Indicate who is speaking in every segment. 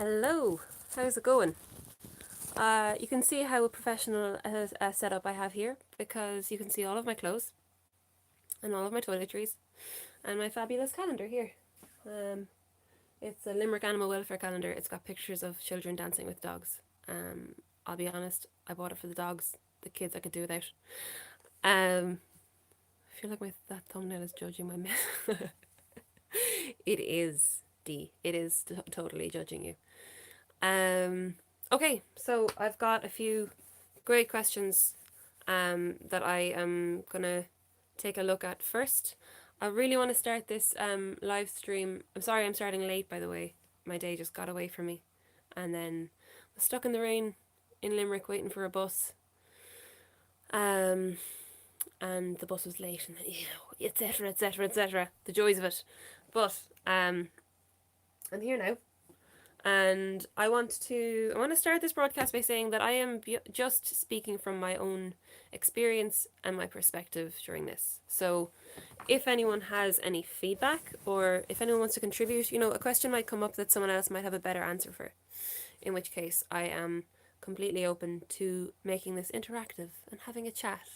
Speaker 1: Hello, how's it going? You can see how professional a setup I have here because you can see all of my clothes and all of my toiletries and my fabulous calendar here. Um, it's a Limerick Animal Welfare calendar. It's got pictures of children dancing with dogs. I'll be honest, I bought it for the dogs. The kids I could do without. Um, I feel like that thumbnail is judging my mess. It is, D. It is totally judging you. Um, okay, so I've got a few great questions that I am gonna take a look at first. I really want to start this live stream. I'm sorry I'm starting late, by the way. My day just got away from me, and then was stuck in the rain in Limerick waiting for a bus. And the bus was late, and etc. etc. etc. The joys of it. But I'm here now. And I want to start this broadcast by saying that I am just speaking from my own experience and my perspective during this. So if anyone has any feedback or if anyone wants to contribute, a question might come up that someone else might have a better answer for, in which case I am completely open to making this interactive and having a chat.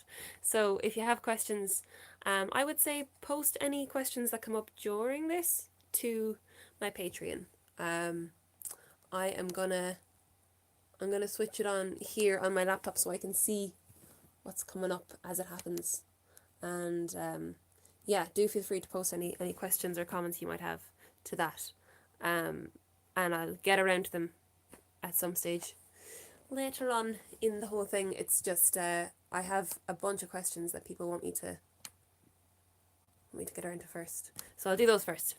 Speaker 1: So if you have questions, I would say post any questions that come up during this to my Patreon. I'm gonna switch it on here on my laptop so I can see what's coming up as it happens. And do feel free to post any questions or comments you might have to that. And I'll get around to them at some stage later on in the whole thing. It's just I have a bunch of questions that people want me to get around to first. So I'll do those first.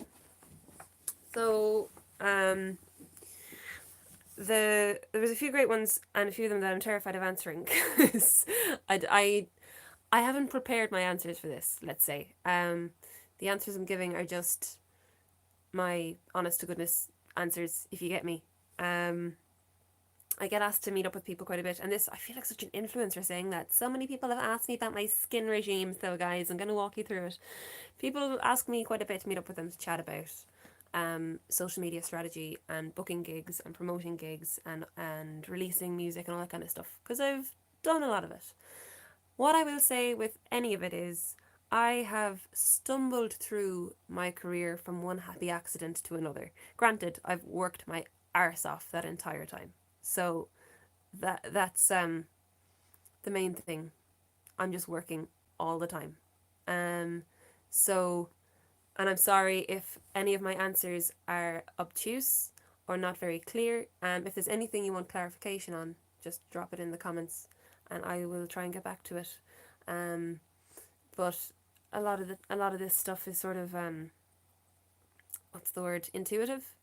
Speaker 1: So there was a few great ones and a few of them that I'm terrified of answering because I haven't prepared my answers for this. Let's say the answers I'm giving are just my honest to goodness answers, if you get me. I get asked to meet up with people quite a bit, and this I feel like such an influencer saying that. So many people have asked me about my skin regime, so guys, I'm going to walk you through it. People ask me quite a bit to meet up with them to chat about social media strategy and booking gigs and promoting gigs and releasing music and all that kind of stuff, because I've done a lot of it. What I will say with any of it is I have stumbled through my career from one happy accident to another. Granted, I've worked my arse off that entire time. So that's the main thing. I'm just working all the time. So and I'm sorry if any of my answers are obtuse or not very clear. If there's anything you want clarification on, just drop it in the comments and I will try and get back to it. But a lot of this stuff is sort of what's the word? Intuitive.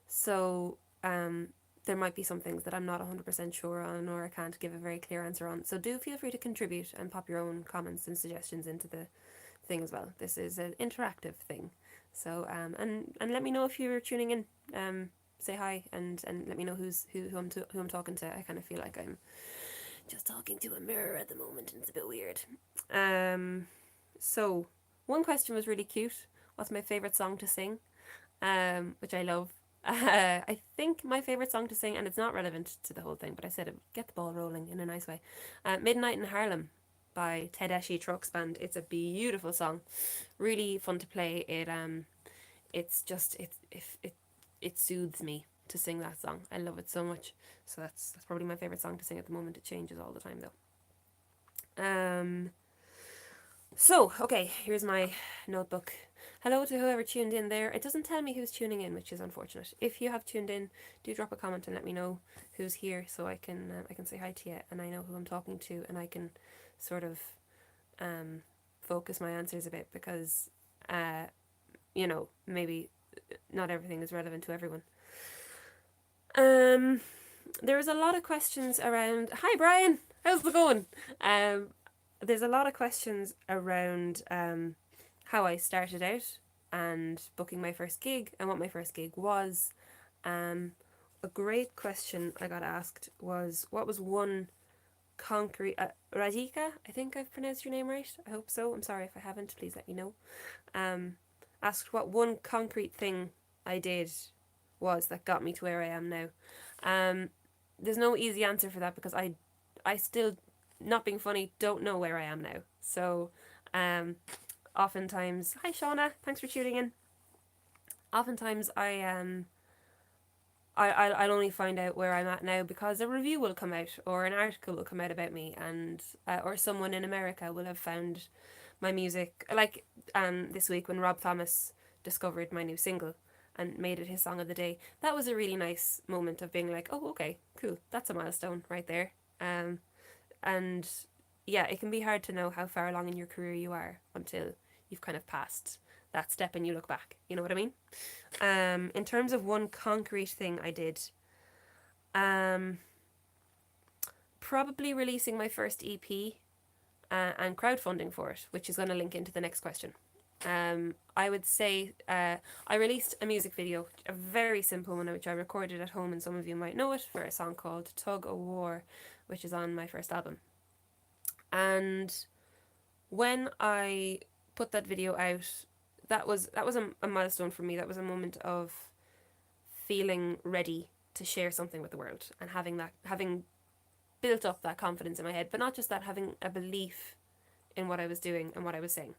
Speaker 1: So there might be some things that I'm not 100% sure on or I can't give a very clear answer on. So do feel free to contribute and pop your own comments and suggestions into the thing as well. This is an interactive thing. So and let me know if you're tuning in. Say hi and let me know who I'm talking to. I kind of feel like I'm just talking to a mirror at the moment and it's a bit weird. So one question was really cute. What's my favorite song to sing? Which I love. I think my favourite song to sing, and it's not relevant to the whole thing, but I said it, get the ball rolling in a nice way. Midnight in Harlem by Tedeschi Trucks Band. It's a beautiful song, really fun to play. It's just it soothes me to sing that song. I love it so much. So that's probably my favourite song to sing at the moment. It changes all the time though. So okay, here's my notebook. Hello to whoever tuned in there. It doesn't tell me who's tuning in, which is unfortunate. If you have tuned in, do drop a comment and let me know who's here, so I can say hi to you and I know who I'm talking to, and I can sort of focus my answers a bit because maybe not everything is relevant to everyone. There was a lot of questions around. Hi Brian, how's it going? There's a lot of questions around how I started out and booking my first gig and what my first gig was. A great question I got asked was, what was one concrete... Radhika, I think I've pronounced your name right. I hope so. I'm sorry if I haven't. Please let me know. Asked what one concrete thing I did was that got me to where I am now. There's no easy answer for that because I still, not being funny, don't know where I am now. So, oftentimes, hi Shauna, thanks for tuning in. Oftentimes, I'll only find out where I'm at now because a review will come out or an article will come out about me, and or someone in America will have found my music. Like this week when Rob Thomas discovered my new single and made it his song of the day. That was a really nice moment of being like, oh, okay, cool, that's a milestone right there. And yeah, it can be hard to know how far along in your career you are until you've kind of passed that step and you look back. You know what I mean? In terms of one concrete thing I did, um, probably releasing my first EP and crowdfunding for it, which is going to link into the next question. I would say I released a music video, a very simple one, which I recorded at home, and some of you might know it, for a song called Tug of War, which is on my first album. And when I put that video out, that was a milestone for me. That was a moment of feeling ready to share something with the world and having built up that confidence in my head, but not just that, having a belief in what I was doing and what I was saying.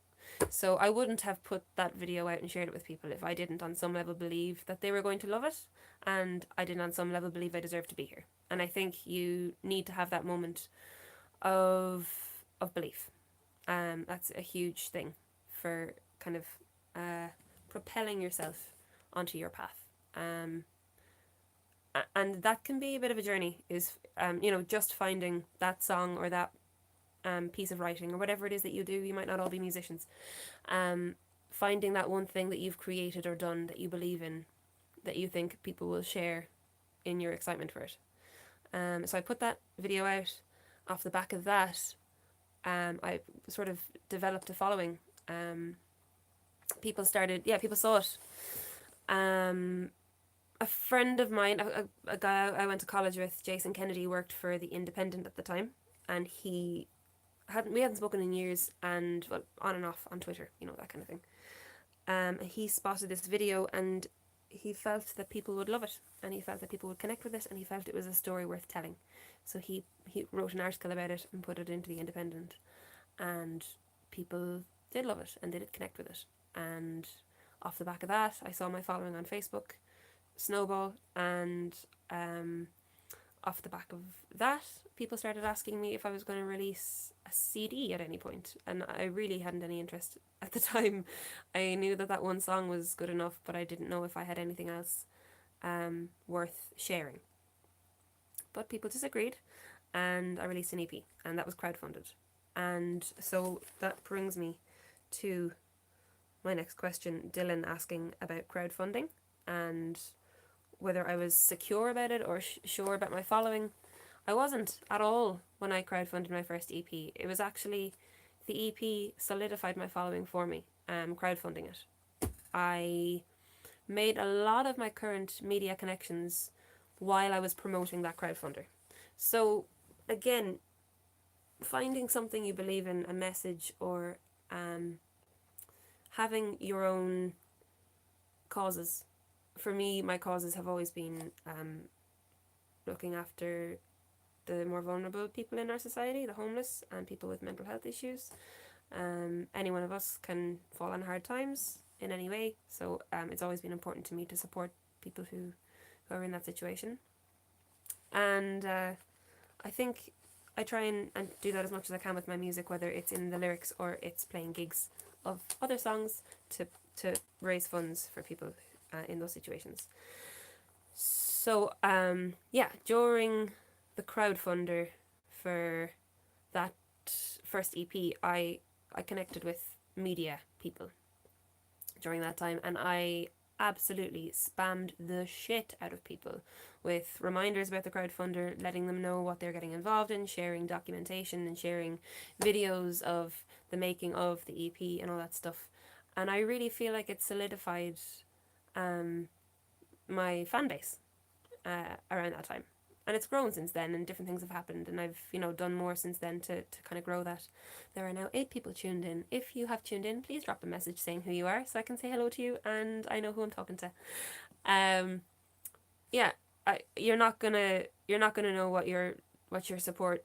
Speaker 1: So I wouldn't have put that video out and shared it with people if I didn't on some level believe that they were going to love it, and I didn't on some level believe I deserved to be here. And I think you need to have that moment of belief. That's a huge thing for kind of propelling yourself onto your path. And that can be a bit of a journey, is just finding that song or that piece of writing or whatever it is that you do. You might not all be musicians. Finding that one thing that you've created or done that you believe in, that you think people will share in your excitement for it. So I put that video out. Off the back of that, I sort of developed a following. People saw it. A friend of mine, a guy I went to college with, Jason Kennedy, worked for The Independent at the time, and we hadn't spoken in years, and well, on and off on Twitter, that kind of thing. He spotted this video, and he felt that people would love it, and he felt that people would connect with it, and he felt it was a story worth telling. So he wrote an article about it and put it into The Independent, and people did love it and did connect with it. And off the back of that, I saw my following on Facebook snowball, and off the back of that, people started asking me if I was going to release a CD at any point, and I really hadn't any interest at the time. I knew that one song was good enough, but I didn't know if I had anything else worth sharing. But people disagreed, and I released an EP, and that was crowdfunded. And so that brings me to my next question. Dylan asking about crowdfunding and whether I was secure about it or sure about my following. I wasn't at all when I crowdfunded my first EP. It was actually the EP solidified my following for me, crowdfunding it. I made a lot of my current media connections while I was promoting that crowdfunder. So again, finding something you believe in, a message, or having your own causes. For me, my causes have always been looking after the more vulnerable people in our society, the homeless and people with mental health issues. Any one of us can fall on hard times in any way, so it's always been important to me to support people who are in that situation. And I think I try and do that as much as I can with my music, whether it's in the lyrics or it's playing gigs of other songs to raise funds for people in those situations. So during the crowdfunder for that first EP, I connected with media people during that time, and I absolutely spammed the shit out of people with reminders about the crowdfunder, letting them know what they're getting involved in, sharing documentation and sharing videos of the making of the EP and all that stuff. And I really feel like it solidified my fan base around that time. And it's grown since then, and different things have happened, and I've done more since then to kind of grow that. There are now 8 people tuned in. If you have tuned in, please drop a message saying who you are so I can say hello to you and I know who I'm talking to. yeah, you're not gonna know what your support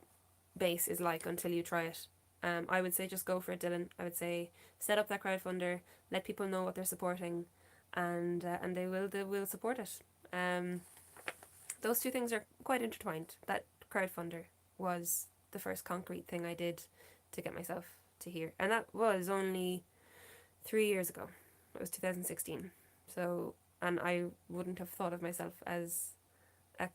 Speaker 1: base is like until you try it. I would say just go for it, Dylan. I would say set up that crowdfunder, let people know what they're supporting, and they will support it. Um, those two things are quite intertwined. That crowdfunder was the first concrete thing I did to get myself to here, and that was only 3 years ago. It was 2016. So, and I wouldn't have thought of myself as a,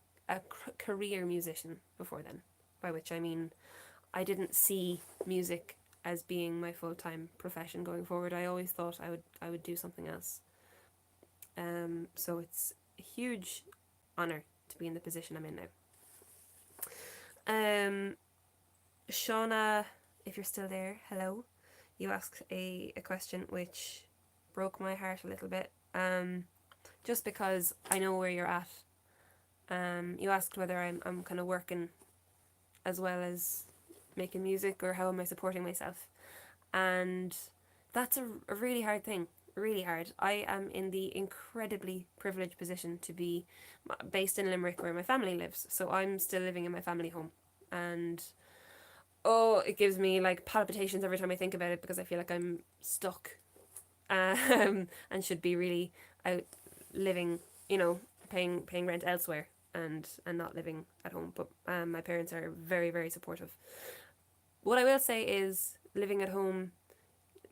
Speaker 1: career musician before then, by which I mean I didn't see music as being my full-time profession going forward. I always thought I would do something else. So it's a huge honor to be in the position I'm in now. Shauna, if you're still there, hello. You asked a question which broke my heart a little bit. Just because I know where you're at. You asked whether I'm kind of working as well as making music, or how am I supporting myself. And that's a really hard thing, really hard. I am in the incredibly privileged position to be based in Limerick where my family lives, so I'm still living in my family home. And oh, it gives me like palpitations every time I think about it, because I feel like I'm stuck, and should be really out living, paying rent elsewhere, and not living at home. But my parents are very, very supportive. What I will say is living at home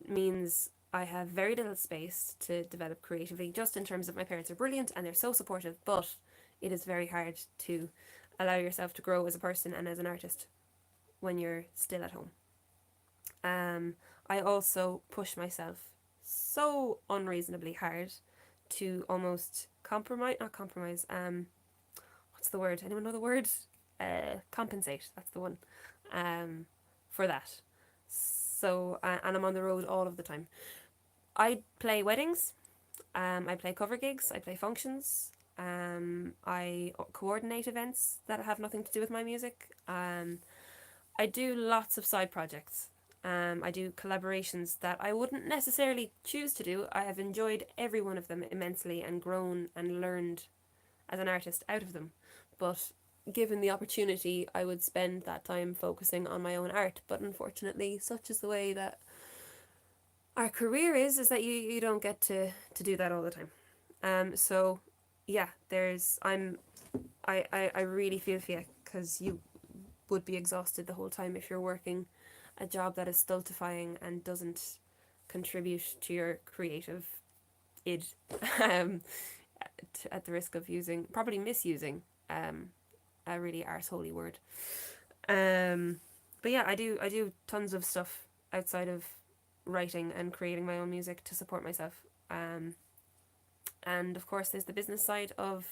Speaker 1: means I have very little space to develop creatively, just in terms of my parents are brilliant and they're so supportive, but it is very hard to allow yourself to grow as a person and as an artist when you're still at home. I also push myself so unreasonably hard to almost compromise, not compromise, what's the word? Anyone know the word? Compensate, that's the one, for that. So, and I'm on the road all of the time. I play weddings, I play cover gigs, I play functions, I coordinate events that have nothing to do with my music. I do lots of side projects. I do collaborations that I wouldn't necessarily choose to do. I have enjoyed every one of them immensely and grown and learned as an artist out of them. But given the opportunity, I would spend that time focusing on my own art. But unfortunately, such is the way that our career is that you don't get to do that all the time. So yeah, I really feel for you, because you would be exhausted the whole time if you're working a job that is stultifying and doesn't contribute to your creative id, um, at the risk of probably misusing a really arseholy word. But yeah, I do tons of stuff outside of writing and creating my own music to support myself. And of course, there's the business side of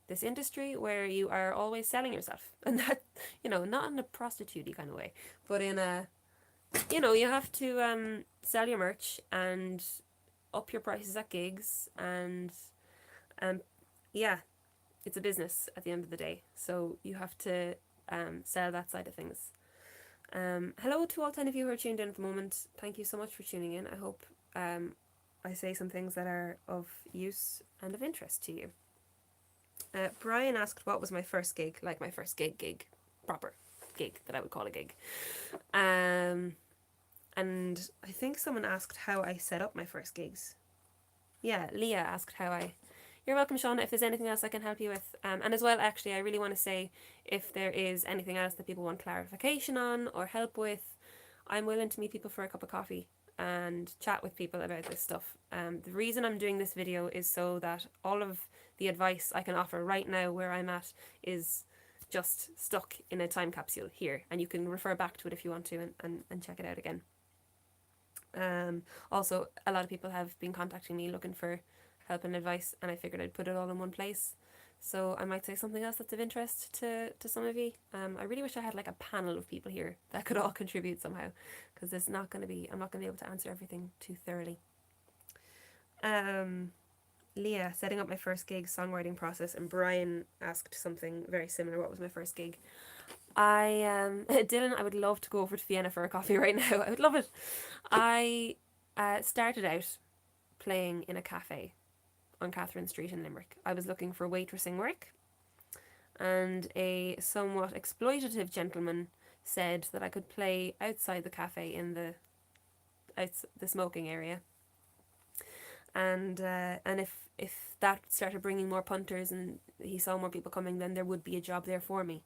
Speaker 1: this industry where you are always selling yourself, and that, not in a prostitute-y kind of way, but in a, you have to sell your merch and up your prices at gigs, and yeah, it's a business at the end of the day, so you have to sell that side of things. Hello to all 10 of you who are tuned in at the moment. Thank you so much for tuning in. I hope I say some things that are of use and of interest to you. Brian asked what was my first gig, like my first gig, proper gig that I would call a gig. And I think someone asked how I set up my first gigs. Yeah, Leah asked how I... You're welcome, Shauna, if there's anything else I can help you with. And as well, actually, I really want to say, if there is anything else that people want clarification on or help with, I'm willing to meet people for a cup of coffee and chat with people about this stuff. The reason I'm doing this video is so that all of the advice I can offer right now where I'm at is just stuck in a time capsule here, and you can refer back to it if you want to and check it out again. Also, a lot of people have been contacting me looking for help and advice, and I figured I'd put it all in one place. So I might say something else that's of interest to some of you. I really wish I had like a panel of people here that could all contribute somehow, because I'm not going to be able to answer everything too thoroughly. Leah, setting up my first gig, songwriting process, and Brian asked something very similar. What was my first gig? Dylan, I would love to go over to Vienna for a coffee right now. I would love it. I started out playing in a cafe. on Catherine Street in Limerick. I was looking for waitressing work, and a somewhat exploitative gentleman said that I could play outside the cafe in the smoking area, and if that started bringing more punters and he saw more people coming, then there would be a job there for me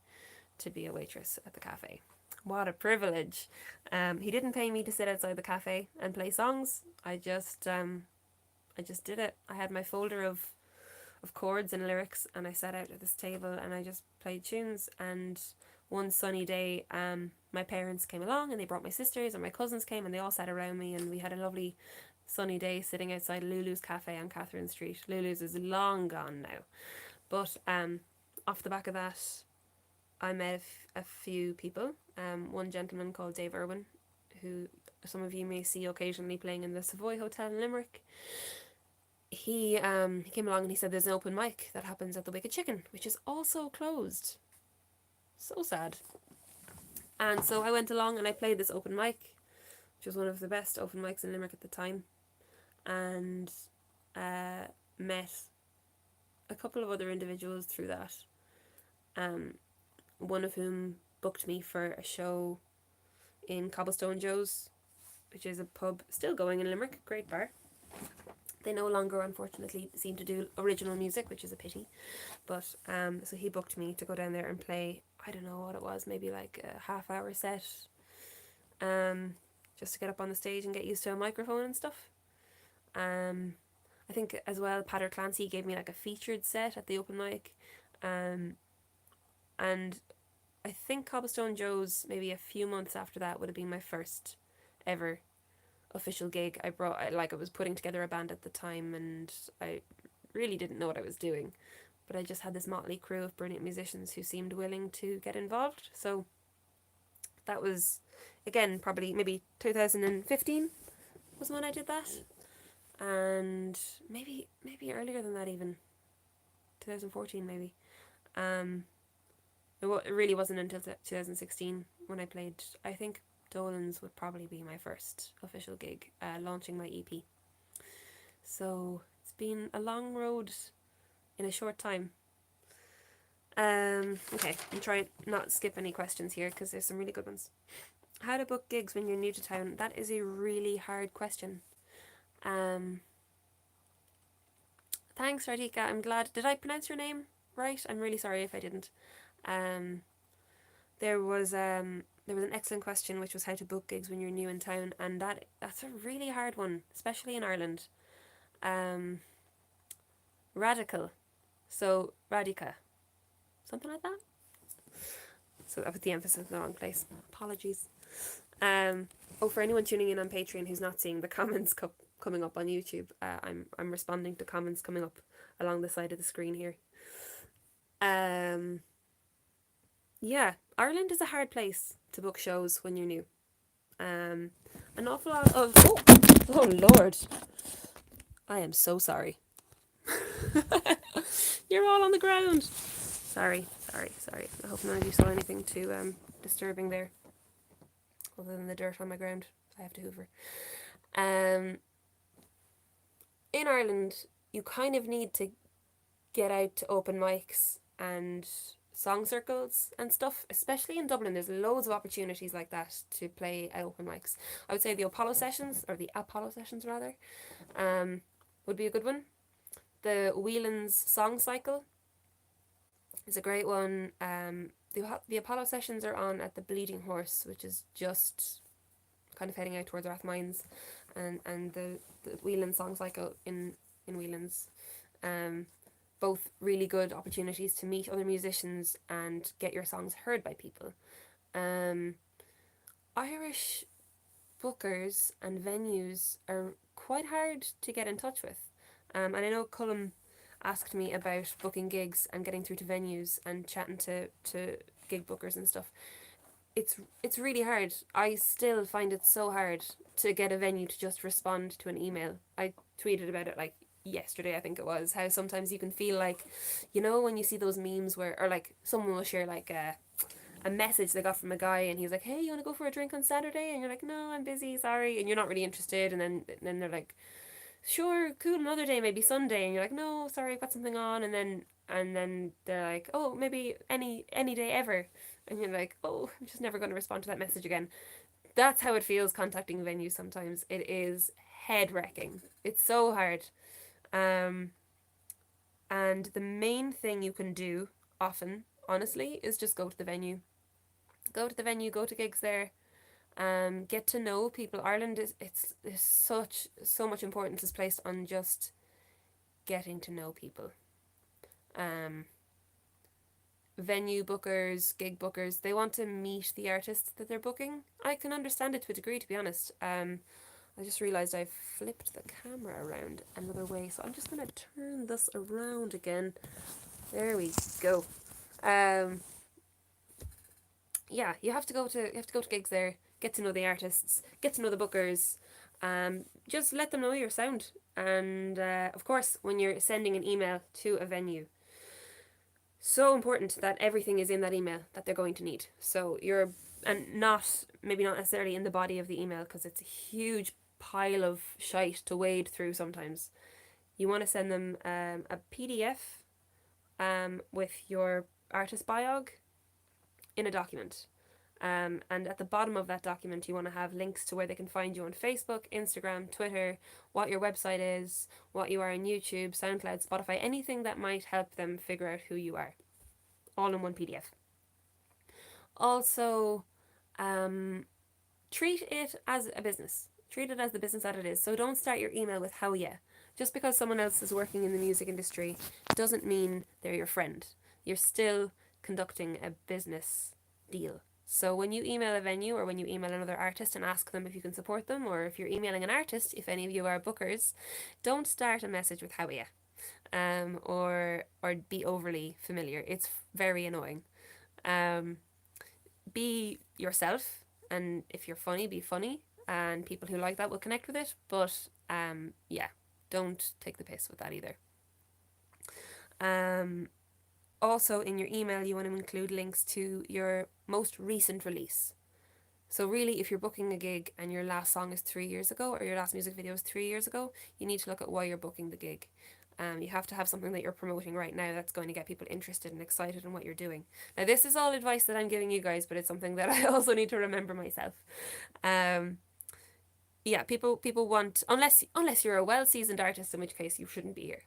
Speaker 1: to be a waitress at the cafe. What a privilege. He didn't pay me to sit outside the cafe and play songs. I just did it. I had my folder of chords and lyrics, and I sat out at this table and I just played tunes. And one sunny day, my parents came along and they brought my sisters, and my cousins came, and they all sat around me, and we had a lovely sunny day sitting outside Lulu's cafe on Catherine Street. Lulu's is long gone now, but off the back of that, I met a few people. One gentleman called Dave Irwin, who some of you may see occasionally playing in the Savoy Hotel in Limerick. He came along and he said there's an open mic that happens at the Wicked Chicken, which is also closed. So sad. And so I went along and I played this open mic, which was one of the best open mics in Limerick at the time, and met a couple of other individuals through that. One of whom booked me for a show in Cobblestone Joe's, which is a pub still going in Limerick, great bar. They no longer, unfortunately, seem to do original music, which is a pity. But so he booked me to go down there and play, I don't know what it was, maybe like a half-hour set, just to get up on the stage and get used to a microphone and stuff. I think as well, Pater Clancy gave me like a featured set at the open mic. And I think Cobblestone Joe's, maybe a few months after that, would have been my first ever official gig. I was putting together a band at the time, and I really didn't know what I was doing, but I just had this motley crew of brilliant musicians who seemed willing to get involved. So that was, again, probably maybe 2015 was when I did that, and maybe earlier than that, even 2014 maybe. It really wasn't until 2016 when I played, I think Dolan's would probably be my first official gig, launching my EP. So it's been a long road in a short time. Okay, I'm trying not skip any questions here because there's some really good ones. How to book gigs when you're new to town? That is a really hard question. Thanks, Radhika. I'm glad. Did I pronounce your name right? I'm really sorry if I didn't. There was an excellent question, which was how to book gigs when you're new in town, and that's a really hard one, especially in Ireland. Radical, so Radhika, something like that. So I put the emphasis in the wrong place. Apologies. For anyone tuning in on Patreon who's not seeing the comments coming up on YouTube, I'm responding to comments coming up along the side of the screen here. Yeah, Ireland is a hard place to book shows when you're new. An awful lot of oh Lord, I am so sorry. You're all on the ground. Sorry. I hope none of you saw anything too disturbing there, other than the dirt on my ground. I have to hoover. In Ireland, you kind of need to get out to open mics and song circles and stuff, especially in Dublin. There's loads of opportunities like that to play at open mics. I would say the Apollo Sessions rather, would be a good one. The Whelan's Song Cycle is a great one. The Apollo Sessions are on at the Bleeding Horse, which is just kind of heading out towards Rathmines, and the Whelan Song Cycle in Whelan's. Both really good opportunities to meet other musicians and get your songs heard by people. Irish bookers and venues are quite hard to get in touch with. And I know Cullum asked me about booking gigs and getting through to venues and chatting to gig bookers and stuff. It's really hard. I still find it so hard to get a venue to just respond to an email. I tweeted about it like yesterday, I think it was, how sometimes you can feel like, when you see those memes or like someone will share like a message they got from a guy and he's like, hey, you want to go for a drink on Saturday? And you're like, no, I'm busy, sorry, and you're not really interested, and then they're like, sure, cool, another day, maybe Sunday, and you're like, no, sorry, I've got something on, and then they're like, oh, maybe any day ever, and you're like, oh, I'm just never going to respond to that message again. That's how it feels contacting venues sometimes. It is head wrecking. It's so hard. Um, and the main thing you can do often, honestly, is just go to the venue. Go to the venue, go to gigs there, get to know people. Ireland is so much importance is placed on just getting to know people. Um, Venue bookers, gig bookers, they want to meet the artists that they're booking. I can understand it to a degree, to be honest. I just realised I flipped the camera around another way, so I'm just gonna turn this around again. There we go. Um, yeah, you have to go to gigs there, get to know the artists, get to know the bookers, just let them know your sound. And of course, when you're sending an email to a venue, so important that everything is in that email that they're going to need. So you're, and not, maybe not necessarily in the body of the email, because it's a huge pile of shite to wade through sometimes. You want to send them a PDF with your artist biog in a document. And at the bottom of that document, you want to have links to where they can find you on Facebook, Instagram, Twitter, what your website is, what you are on YouTube, SoundCloud, Spotify, anything that might help them figure out who you are, all in one PDF. Also, treat it as a business. Treat it as the business that it is. So don't start your email with how ya. Just because someone else is working in the music industry doesn't mean they're your friend. You're still conducting a business deal. So when you email a venue or when you email another artist and ask them if you can support them, or if you're emailing an artist, if any of you are bookers, don't start a message with how are ya, or be overly familiar. It's very annoying. Um, be yourself, and if you're funny, be funny, and people who like that will connect with it. But yeah, don't take the piss with that either. Um, Also, in your email, you want to include links to your most recent release. So really, if you're booking a gig and your last song is 3 years ago, or your last music video is 3 years ago, you need to look at why you're booking the gig. You have to have something that you're promoting right now that's going to get people interested and excited in what you're doing. Now, this is all advice that I'm giving you guys, but it's something that I also need to remember myself. Um, yeah, people want, unless you're a well seasoned artist, in which case you shouldn't be here.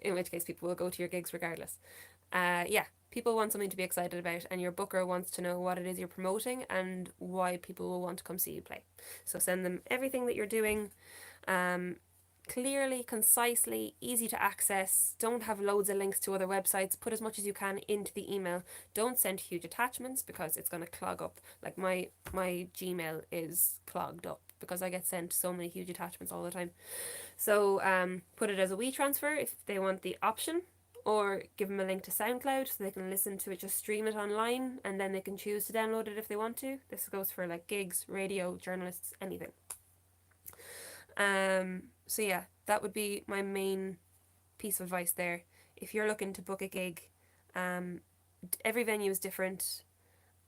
Speaker 1: In which case people will go to your gigs regardless. Yeah, people want something to be excited about, and your booker wants to know what it is you're promoting and why people will want to come see you play. So send them everything that you're doing, um, clearly, concisely, easy to access. Don't have loads of links to other websites. Put as much as you can into the email. Don't send huge attachments because it's going to clog up. Like my Gmail is clogged up because I get sent so many huge attachments all the time. So put it as a WeTransfer if they want the option, or give them a link to SoundCloud so they can listen to it, just stream it online, and then they can choose to download it if they want to. This goes for like gigs, radio, journalists, anything. So yeah, that would be my main piece of advice there. If you're looking to book a gig, every venue is different.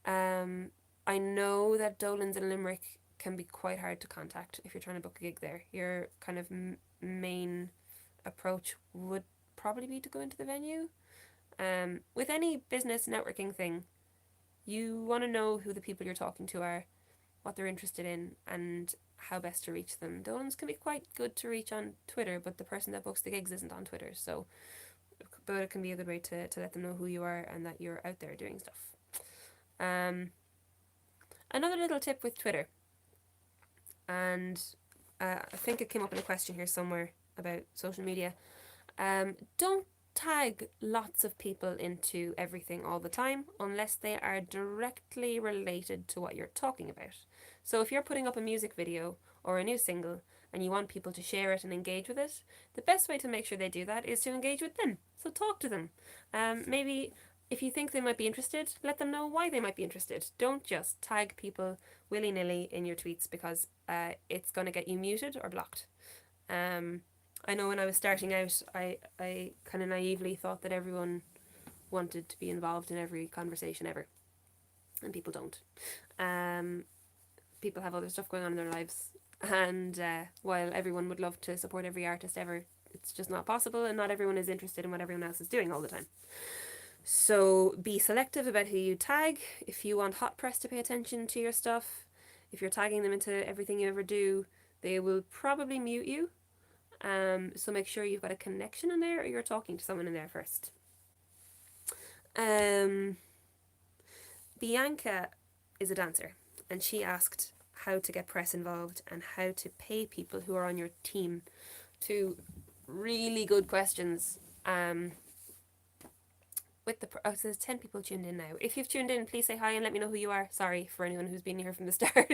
Speaker 1: I know that Dolan's and Limerick can be quite hard to contact if you're trying to book a gig there. Your kind of main approach would probably be to go into the venue. With any business networking thing, you want to know who the people you're talking to are, what they're interested in, and how best to reach them. Dolan's can be quite good to reach on Twitter, but the person that books the gigs isn't on Twitter, so but it can be a good way to let them know who you are and that you're out there doing stuff. Another little tip with Twitter, and I think it came up in a question here somewhere about social media. Don't tag lots of people into everything all the time unless they are directly related to what you're talking about. So if you're putting up a music video or a new single and you want people to share it and engage with it, the best way to make sure they do that is to engage with them. So talk to them. Maybe if you think they might be interested, let them know why they might be interested. Don't just tag people willy-nilly in your tweets because it's going to get you muted or blocked. I know when I was starting out, I kind of naively thought that everyone wanted to be involved in every conversation ever, and people don't. People have other stuff going on in their lives. And while everyone would love to support every artist ever, it's just not possible, and not everyone is interested in what everyone else is doing all the time. So be selective about who you tag. If you want hot press to pay attention to your stuff, if you're tagging them into everything you ever do, they will probably mute you. So make sure you've got a connection in there, or you're talking to someone in there first. Bianca is a dancer, and she asked how to get press involved and how to pay people who are on your team. Two really good questions. So there's 10 people tuned in now. If you've tuned in, please say hi and let me know who you are. Sorry for anyone who's been here from the start.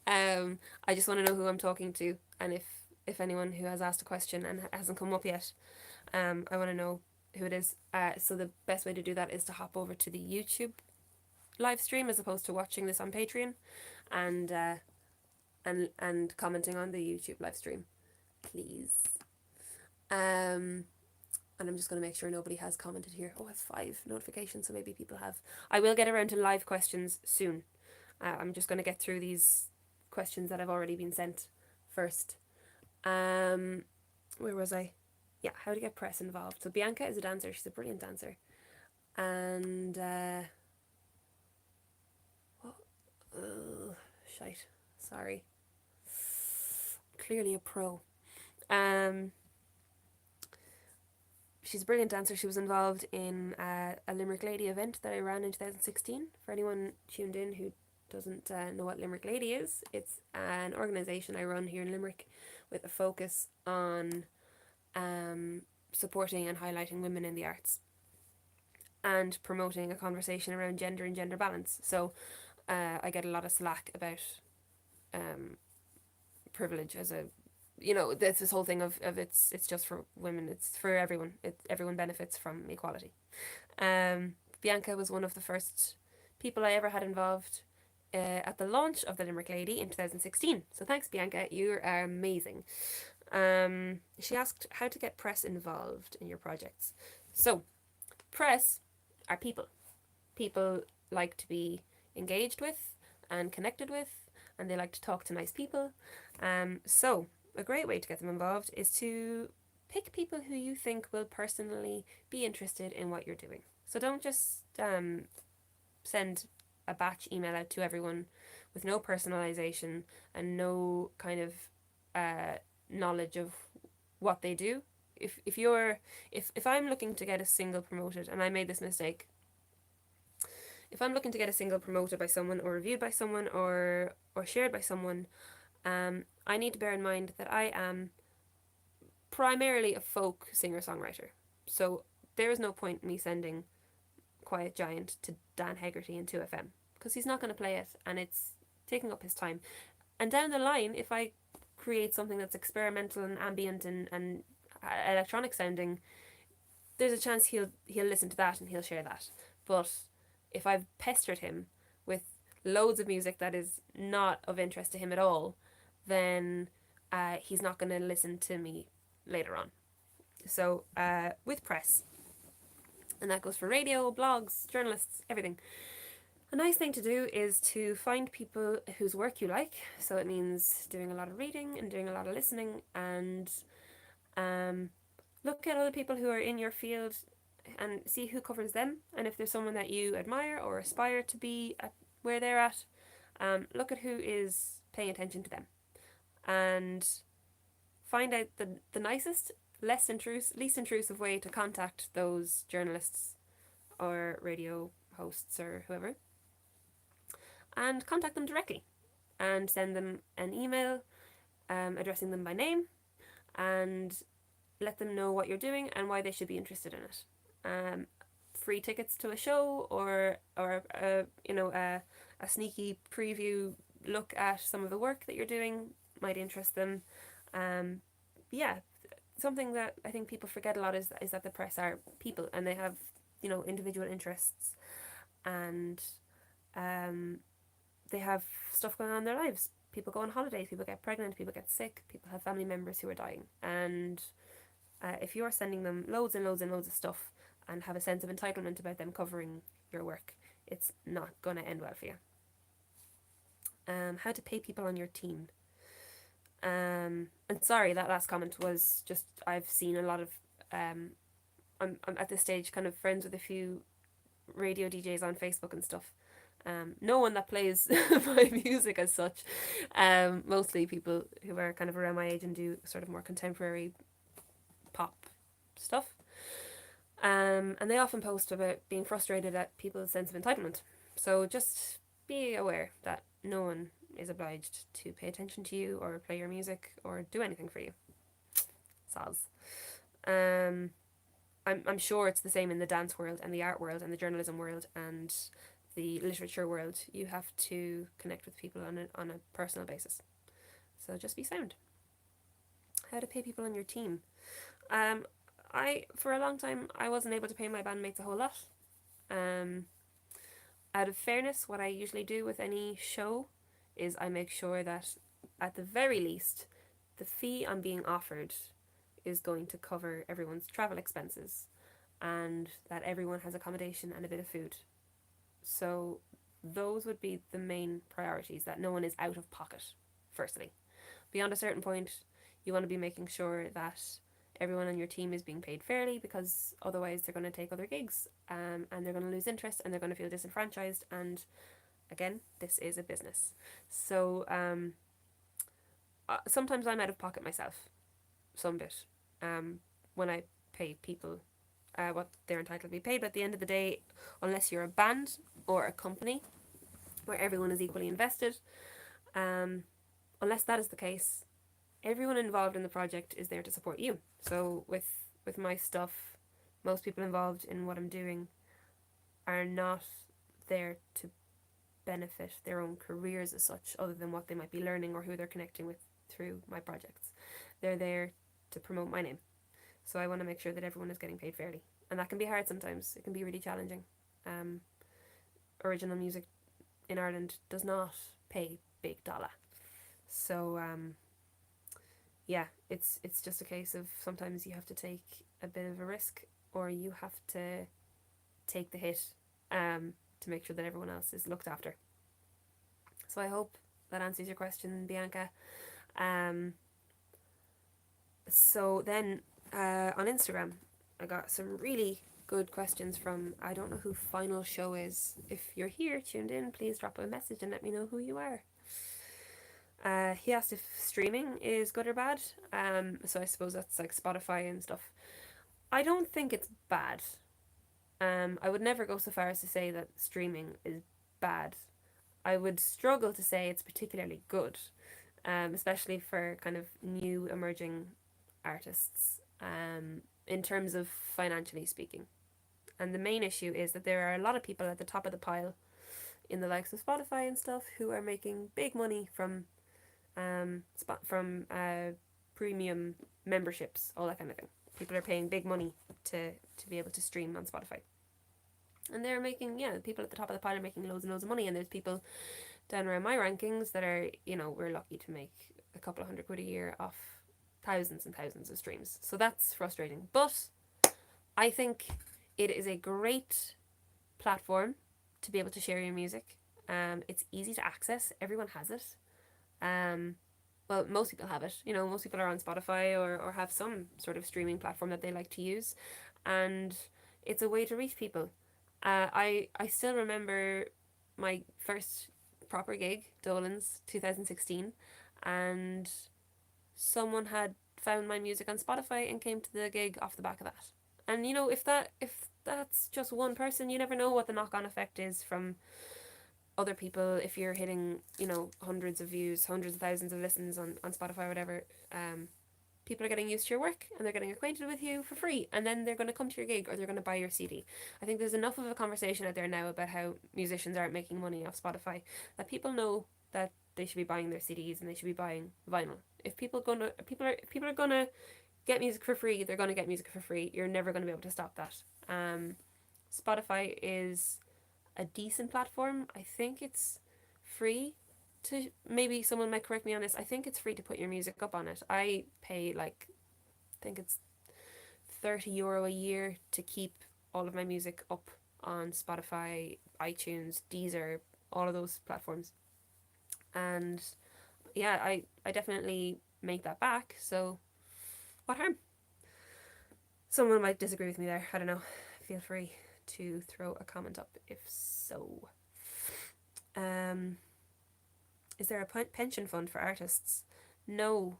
Speaker 1: I just want to know who I'm talking to, and if anyone who has asked a question and hasn't come up yet, I want to know who it is. So the best way to do that is to hop over to the YouTube live stream as opposed to watching this on Patreon, and commenting on the YouTube live stream, please. And I'm just going to make sure nobody has commented here. Oh, it's 5 notifications, so maybe people have. I will get around to live questions soon. I'm just going to get through these questions that have already been sent first. Where was I? Yeah, how to get press involved. So Bianca is a dancer. She's a brilliant dancer. And shite. Sorry. Clearly a pro. She's a brilliant dancer. She was involved in a Limerick Lady event that I ran in 2016. For anyone tuned in who doesn't know what Limerick Lady is, it's an organisation I run here in Limerick with a focus on supporting and highlighting women in the arts and promoting a conversation around gender and gender balance. So I get a lot of slack about privilege as a, there's this whole thing of it's just for women, it's for everyone, everyone benefits from equality. Bianca was one of the first people I ever had involved at the launch of the Limerick Lady in 2016. So thanks, Bianca, you are amazing. She asked how to get press involved in your projects. So press are people. People like to be engaged with and connected with, and they like to talk to nice people. So a great way to get them involved is to pick people who you think will personally be interested in what you're doing. So don't just send a batch email out to everyone with no personalization and no kind of knowledge of what they do. If I'm looking to get a single promoted, and I made this mistake, if I'm looking to get a single promoted by someone or reviewed by someone or shared by someone, I need to bear in mind that I am primarily a folk singer-songwriter. So there is no point in me sending Quiet Giant to Dan Hegarty in 2FM because he's not going to play it and it's taking up his time. And down the line, if I create something that's experimental and ambient and electronic sounding, there's a chance he'll listen to that and he'll share that. But if I've pestered him with loads of music that is not of interest to him at all, then he's not going to listen to me later on. So with press, and that goes for radio, blogs, journalists, everything, a nice thing to do is to find people whose work you like. So it means doing a lot of reading and doing a lot of listening, and look at other people who are in your field and see who covers them. And if there's someone that you admire or aspire to be at where they're at, look at who is paying attention to them and find out the nicest, least intrusive way to contact those journalists or radio hosts or whoever, and contact them directly and send them an email addressing them by name and let them know what you're doing and why they should be interested in it. Free tickets to a show or a sneaky preview look at some of the work that you're doing might interest them. Something that I think people forget a lot is that the press are people and they have individual interests, and they have stuff going on in their lives. People go on holidays, people get pregnant, people get sick, people have family members who are dying, and if you're sending them loads and loads and loads of stuff and have a sense of entitlement about them covering your work, it's not going to end well for you. How to pay people on your team. And sorry, that last comment was just, I've seen a lot of, I'm at this stage kind of friends with a few radio DJs on Facebook and stuff. No one that plays my music as such. Mostly people who are kind of around my age and do sort of more contemporary pop stuff. And they often post about being frustrated at people's sense of entitlement. So just be aware that no one is obliged to pay attention to you or play your music or do anything for you. Soz. Um, I'm sure it's the same in the dance world and the art world and the journalism world and the literature world. You have to connect with people on a personal basis. So just be sound. How to pay people on your team. For a long time, I wasn't able to pay my bandmates a whole lot. Out of fairness, what I usually do with any show is I make sure that at the very least, the fee I'm being offered is going to cover everyone's travel expenses and that everyone has accommodation and a bit of food. So those would be the main priorities, that no one is out of pocket, firstly. Beyond a certain point, you want to be making sure that everyone on your team is being paid fairly, because otherwise they're going to take other gigs, and they're going to lose interest and they're going to feel disenfranchised. And again, this is a business. So sometimes I'm out of pocket myself, some bit, when I pay people what they're entitled to be paid. But at the end of the day, unless you're a band or a company where everyone is equally invested, unless that is the case, everyone involved in the project is there to support you. So with my stuff, most people involved in what I'm doing are not there to benefit their own careers as such, other than what they might be learning or who they're connecting with through my projects. They're there to promote my name. So I want to make sure that everyone is getting paid fairly. And that can be hard sometimes. It can be really challenging. Original music in Ireland does not pay big dollar. So yeah, it's just a case of sometimes you have to take a bit of a risk, or you have to take the hit to make sure that everyone else is looked after. So I hope that answers your question, Bianca. So then on Instagram, I got some really good questions from, I don't know who Final Show is. If you're here, tuned in, please drop a message and let me know who you are. He asked if streaming is good or bad. So I suppose that's like Spotify and stuff. I don't think it's bad. I would never go so far as to say that streaming is bad. I would struggle to say it's particularly good, especially for kind of new emerging artists, in terms of financially speaking. And the main issue is that there are a lot of people at the top of the pile in the likes of Spotify and stuff who are making big money from premium memberships, all that kind of thing. People are paying big money to be able to stream on Spotify. And they're making, people at the top of the pile are making loads and loads of money, and there's people down around my rankings that are, we're lucky to make a couple of £100 a year off thousands and thousands of streams. So that's frustrating. But I think it is a great platform to be able to share your music. It's easy to access. Everyone has it. Well, most people have it. Most people are on Spotify or have some sort of streaming platform that they like to use. And it's a way to reach people. I still remember my first proper gig, Dolan's 2016, and someone had found my music on Spotify and came to the gig off the back of that. And if that's just one person, you never know what the knock-on effect is from other people. If you're hitting hundreds of views, hundreds of thousands of listens on Spotify or whatever, people are getting used to your work and they're getting acquainted with you for free, and then they're going to come to your gig or they're going to buy your CD. I think there's enough of a conversation out there now about how musicians aren't making money off Spotify that people know that they should be buying their CDs and they should be buying vinyl. If people are gonna get music for free, they're gonna get music for free. You're never gonna be able to stop that. Spotify is a decent platform. I think it's free to, maybe someone might correct me on this, I think it's free to put your music up on it. I pay I think it's €30 a year to keep all of my music up on Spotify, iTunes, Deezer, all of those platforms. And yeah, I definitely make that back. So what harm? Someone might disagree with me there. I don't know. Feel free to throw a comment up if so. Is there a pension fund for artists? No.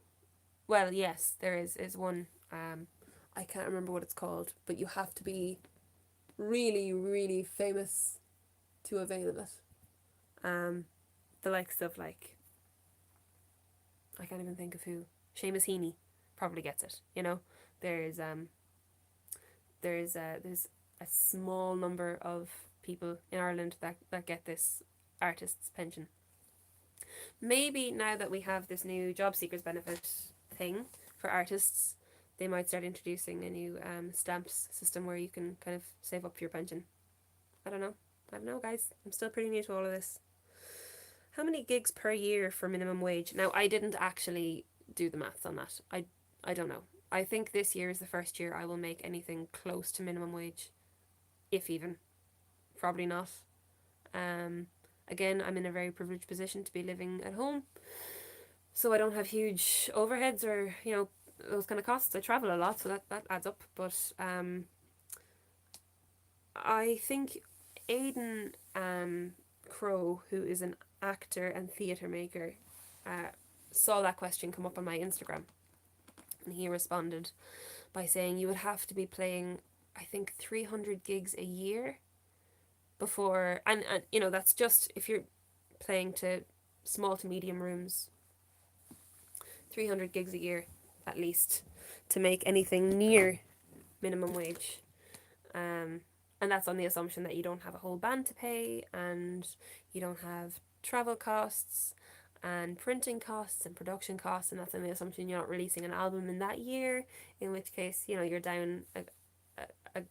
Speaker 1: Well, yes, there is one. I can't remember what it's called, but you have to be really, really famous to avail of it. The likes of, like, I can't even think of who. Seamus Heaney probably gets it. You know, there's a small number of people in Ireland that get this artist's pension. Maybe now that we have this new job seekers benefit thing for artists, they might start introducing a new stamps system where you can kind of save up for your pension. I don't know, guys. I'm still pretty new to all of this. How many gigs per year for minimum wage? Now, I didn't actually do the maths on that. I don't know. I think this year is the first year I will make anything close to minimum wage, if even. Probably not. Again, I'm in a very privileged position to be living at home, so I don't have huge overheads or, you know, those kind of costs. I travel a lot, so that adds up. But I think Aidan Crow, who is an actor and theatre maker, saw that question come up on my Instagram, and he responded by saying you would have to be playing, I think, 300 gigs a year before, and you know, that's just if you're playing to small to medium rooms, 300 gigs a year at least to make anything near minimum wage. And that's on the assumption that you don't have a whole band to pay, and you don't have travel costs and printing costs and production costs, and that's on the assumption you're not releasing an album in that year, in which case, you know, you're down a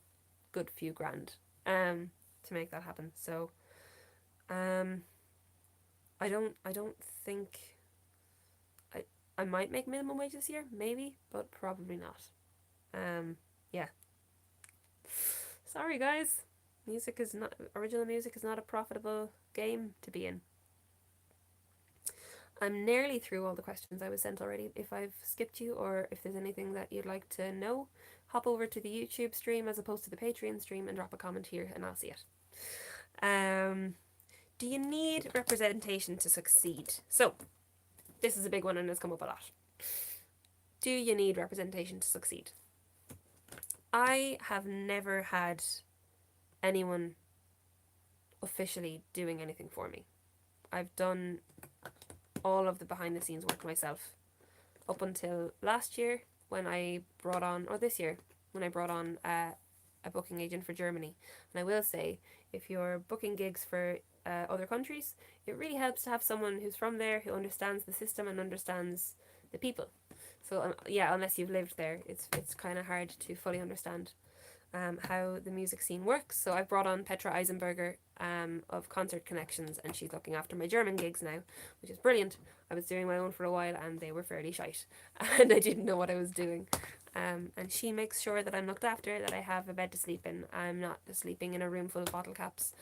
Speaker 1: good few grand to make that happen. So I don't think I might make minimum wage this year, maybe, but probably not. Yeah. Sorry, guys. Original music is not a profitable game to be in. I'm nearly through all the questions I was sent already. If I've skipped you, or if there's anything that you'd like to know, hop over to the YouTube stream as opposed to the Patreon stream and drop a comment here and I'll see it. Do you need representation to succeed? So, this is a big one and it's come up a lot. Do you need representation to succeed? I have never had anyone officially doing anything for me. I've done all of the behind the scenes work myself up until last year when I brought on, or this year when I brought on a booking agent for Germany. And I will say, if you're booking gigs for other countries, it really helps to have someone who's from there, who understands the system and understands the people. So yeah, unless you've lived there, it's kind of hard to fully understand how the music scene works. So I've brought on Petra Eisenberger of Concert Connections, and she's looking after my German gigs now, which is brilliant. I was doing my own for a while and they were fairly shite and I didn't know what I was doing. And she makes sure that I'm looked after, that I have a bed to sleep in. I'm not sleeping in a room full of bottle caps.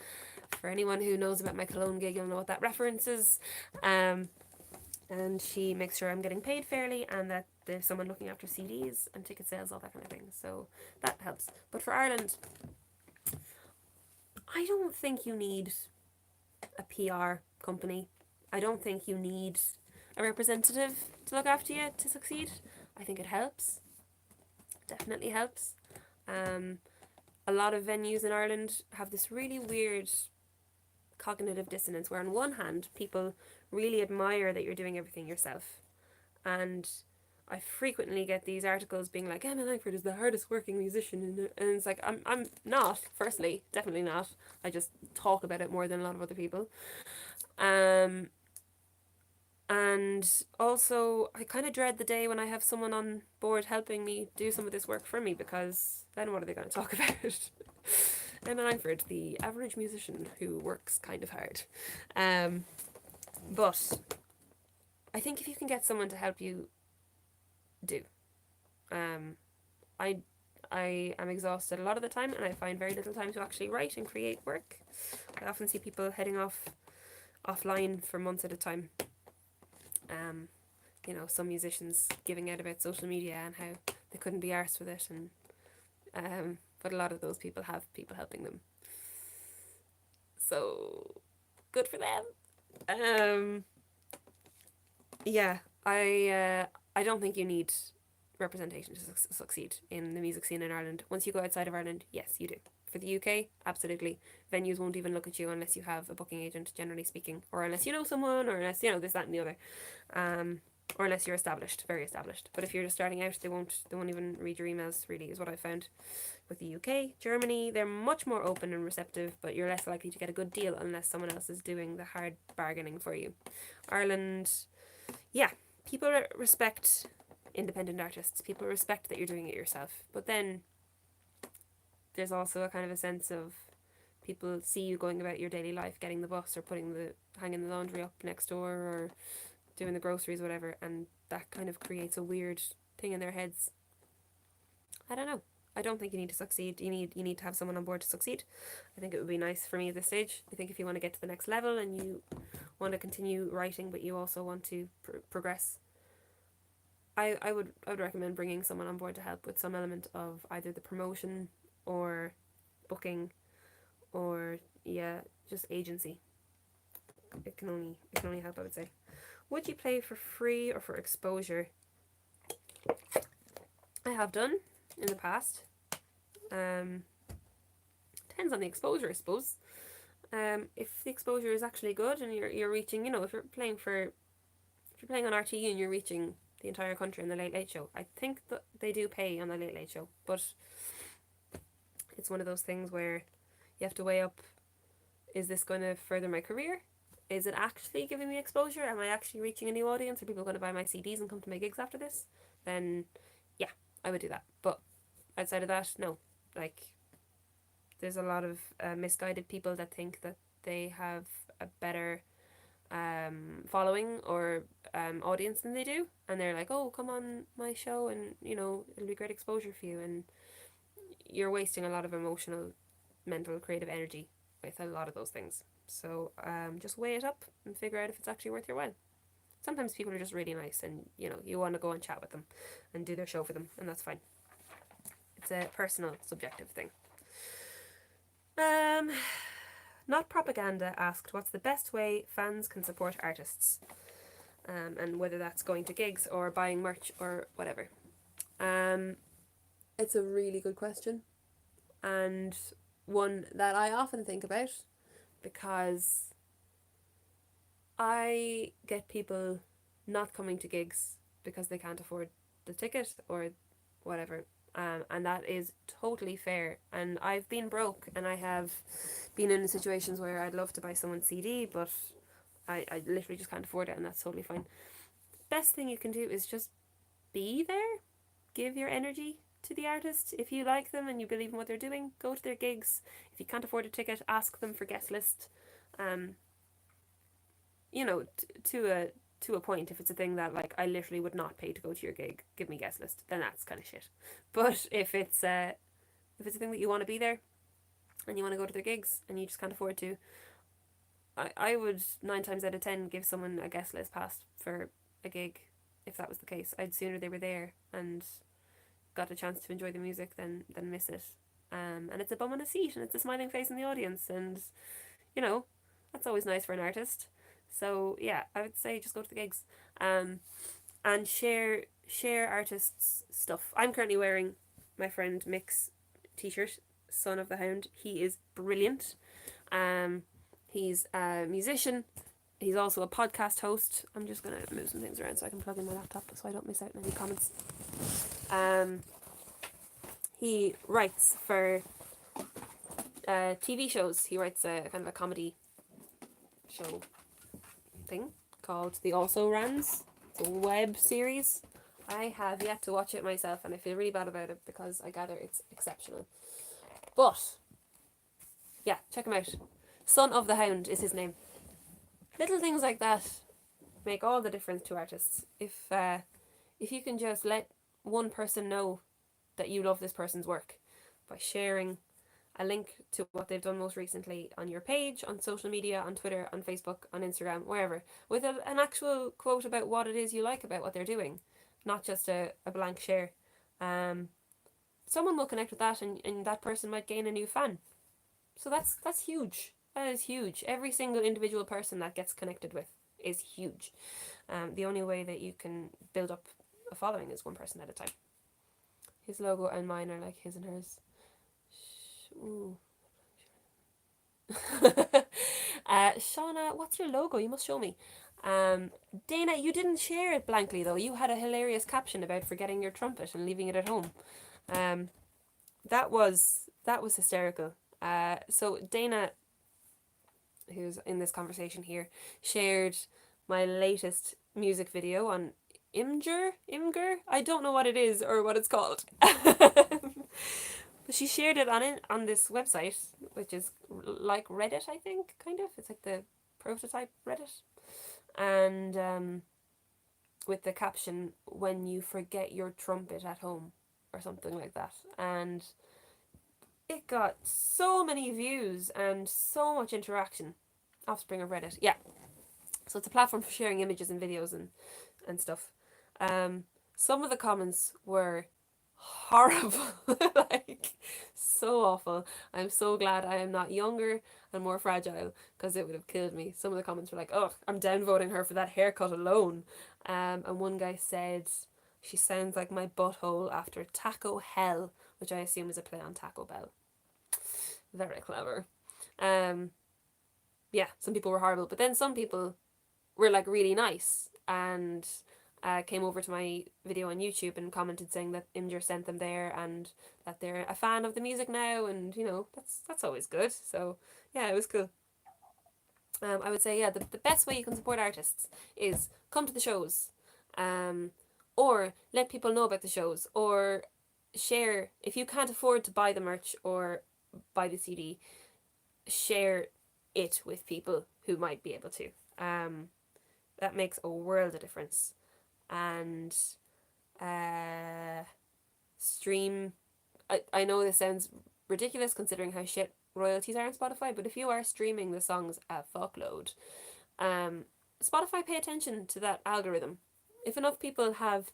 Speaker 1: For anyone who knows about my Cologne gig, you'll know what that reference is. And she makes sure I'm getting paid fairly and that there's someone looking after CDs and ticket sales, all that kind of thing. So that helps. But for Ireland, I don't think you need a PR company. I don't think you need a representative to look after you to succeed. I think it helps. Definitely helps. A lot of venues in Ireland have this really weird cognitive dissonance where on one hand people really admire that you're doing everything yourself, and I frequently get these articles being like, Emma Langford is the hardest working musician, and it's like, I'm not. Firstly, definitely not. I just talk about it more than a lot of other people. And also I kind of dread the day when I have someone on board helping me do some of this work for me, because then what are they going to talk about? Emma Langford, the average musician who works kind of hard. But I think if you can get someone to help you, do. I am exhausted a lot of the time, and I find very little time to actually write and create work. I often see people heading offline for months at a time. you know, some musicians giving out about social media and how they couldn't be arsed with it, and but a lot of those people have people helping them. So good for them. Yeah, I don't think you need representation to succeed in the music scene in Ireland. Once you go outside of Ireland, yes, you do. For the UK, absolutely. Venues won't even look at you unless you have a booking agent, generally speaking, or unless you know someone, or unless, you know, this, that, and the other, or unless you're established, very established. But if you're just starting out, they won't even read your emails. Really, is what I found. With the UK, Germany, they're much more open and receptive, but you're less likely to get a good deal unless someone else is doing the hard bargaining for you. Ireland, yeah, people respect independent artists. People respect that you're doing it yourself. But then there's also a kind of a sense of people see you going about your daily life, getting the bus or hanging the laundry up next door or doing the groceries, whatever, and that kind of creates a weird thing in their heads. I don't know. I don't think you need to succeed. You need to have someone on board to succeed. I think it would be nice for me at this stage. I think if you want to get to the next level and you want to continue writing, but you also want to progress, I would recommend bringing someone on board to help with some element of either the promotion or booking or just agency. It can only help, I would say. Would you play for free or for exposure? I have done in the past. Depends on the exposure, I suppose. If the exposure is actually good and you're reaching, you know, if you're playing on RTE and you're reaching the entire country in the Late Late Show, I think that they do pay on the Late Late Show, but it's one of those things where you have to weigh up, is this going to further my career? Is it actually giving me exposure? Am I actually reaching a new audience? Are people going to buy my CDs and come to my gigs after this? Then, yeah, I would do that. But outside of that, no. Like, there's a lot of misguided people that think that they have a better following or audience than they do, and they're like, oh, come on my show and, you know, it'll be great exposure for you, and you're wasting a lot of emotional, mental, creative energy with a lot of those things. So just weigh it up and figure out if it's actually worth your while. Sometimes people are just really nice and, you know, you want to go and chat with them and do their show for them, and that's fine. It's a personal, subjective thing. Not Propaganda asked, what's the best way fans can support artists? And whether that's going to gigs or buying merch or whatever. It's a really good question, and one that I often think about, because I get people not coming to gigs because they can't afford the ticket or whatever. And that is totally fair. And I've been broke, and I have been in situations where I'd love to buy someone's CD, but I literally just can't afford it, and that's totally fine. Best thing you can do is just be there. Give your energy to the artist. If you like them and you believe in what they're doing, go to their gigs. If you can't afford a ticket, ask them for guest list. You know, to a point. If it's a thing that, like, I literally would not pay to go to your gig, give me guest list, then that's kind of shit. But if it's a thing that you want to be there and you want to go to their gigs and you just can't afford to, I would 9 times out of 10 give someone a guest list pass for a gig. If that was the case, I'd sooner they were there and got a chance to enjoy the music than miss it. And it's a bum on a seat, and it's a smiling face in the audience, and, you know, that's always nice for an artist. So yeah, I would say just go to the gigs, and share artists' stuff. I'm currently wearing my friend Mick's t-shirt, Son of the Hound. He is brilliant. He's a musician. He's also a podcast host. I'm just gonna move some things around so I can plug in my laptop so I don't miss out on any comments. He writes for TV shows. He writes a kind of a comedy show thing called The Also Rans. It's a web series. I have yet to watch it myself, and I feel really bad about it because I gather it's exceptional. But yeah, check him out. Son of the Hound is his name. Little things like that make all the difference to artists. If you can just let one person know that you love this person's work by sharing a link to what they've done most recently on your page, on social media, on Twitter, on Facebook, on Instagram, wherever, with an actual quote about what it is you like about what they're doing, not just a blank share. Someone will connect with that, and that person might gain a new fan. So that's huge. That is huge. Every single individual person that gets connected with is huge. The only way that you can build up a following is one person at a time. His logo and mine are like his and hers. Ooh. Shauna, what's your logo? You must show me. Dana, you didn't share it blankly though. You had a hilarious caption about forgetting your trumpet and leaving it at home. That was hysterical. So Dana, who's in this conversation here, shared my latest music video on Imgur. I don't know what it is or what it's called. She shared it on this website, which is like Reddit, I think, kind of. It's like the prototype Reddit, and with the caption "When you forget your trumpet at home" or something like that, and it got so many views and so much interaction. Offspring of Reddit, yeah. So it's a platform for sharing images and videos and stuff. Some of the comments were horrible, like so awful. I'm so glad I am not younger and more fragile, because it would have killed me. Some of the comments were like, "Oh, I'm downvoting her for that haircut alone," and one guy said, "She sounds like my butthole after Taco Hell," which I assume is a play on Taco Bell. Very clever. Yeah, some people were horrible, but then some people were like really nice and came over to my video on YouTube and commented saying that Imgur sent them there and that they're a fan of the music now, and that's always good. So yeah, it was cool. I would say, yeah, the best way you can support artists is come to the shows, or let people know about the shows, or share. If you can't afford to buy the merch or buy the CD, share it with people who might be able to. That makes a world of difference. And stream. I know this sounds ridiculous considering how shit royalties are on Spotify, but if you are streaming the songs a fuckload, Spotify pay attention to that algorithm. If enough people have,